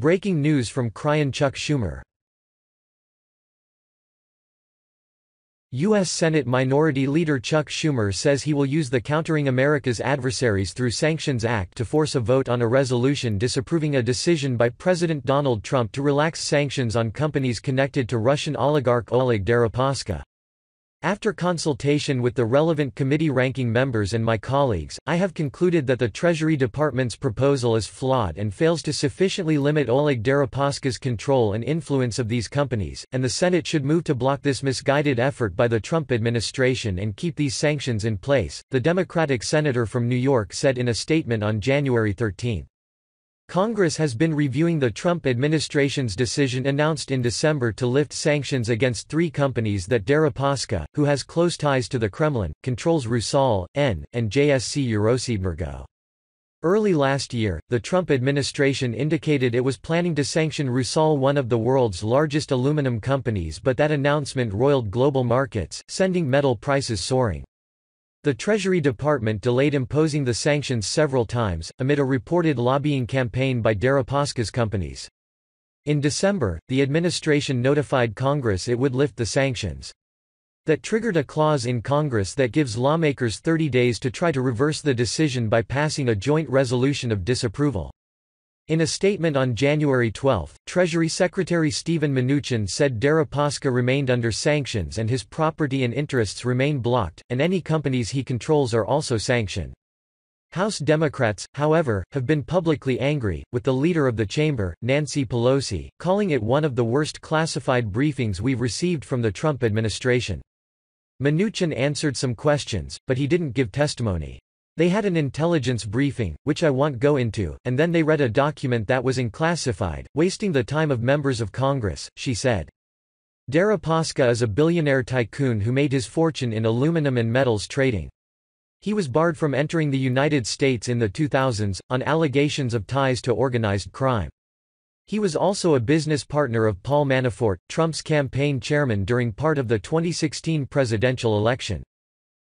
Breaking news from Cryin. Chuck Schumer. U.S. Senate Minority Leader Chuck Schumer says he will use the Countering America's Adversaries through Sanctions Act to force a vote on a resolution disapproving a decision by President Donald Trump to relax sanctions on companies connected to Russian oligarch Oleg Deripaska. After consultation with the relevant committee ranking members and my colleagues, I have concluded that the Treasury Department's proposal is flawed and fails to sufficiently limit Oleg Deripaska's control and influence of these companies, and the Senate should move to block this misguided effort by the Trump administration and keep these sanctions in place, the Democratic senator from New York said in a statement on January 13. Congress has been reviewing the Trump administration's decision announced in December to lift sanctions against 3 companies that Deripaska, who has close ties to the Kremlin, controls: Rusal, and JSC EuroSibEnergo. Early last year, the Trump administration indicated it was planning to sanction Rusal, one of the world's largest aluminum companies, but that announcement roiled global markets, sending metal prices soaring. The Treasury Department delayed imposing the sanctions several times, amid a reported lobbying campaign by Deripaska's companies. In December, the administration notified Congress it would lift the sanctions. That triggered a clause in Congress that gives lawmakers 30 days to try to reverse the decision by passing a joint resolution of disapproval. In a statement on January 12, Treasury Secretary Steven Mnuchin said Deripaska remained under sanctions and his property and interests remain blocked, and any companies he controls are also sanctioned. House Democrats, however, have been publicly angry, with the leader of the chamber, Nancy Pelosi, calling it one of the worst classified briefings we've received from the Trump administration. Mnuchin answered some questions, but he didn't give testimony. They had an intelligence briefing, which I won't go into, and then they read a document that was unclassified, wasting the time of members of Congress, she said. Deripaska is a billionaire tycoon who made his fortune in aluminum and metals trading. He was barred from entering the United States in the 2000s, on allegations of ties to organized crime. He was also a business partner of Paul Manafort, Trump's campaign chairman during part of the 2016 presidential election.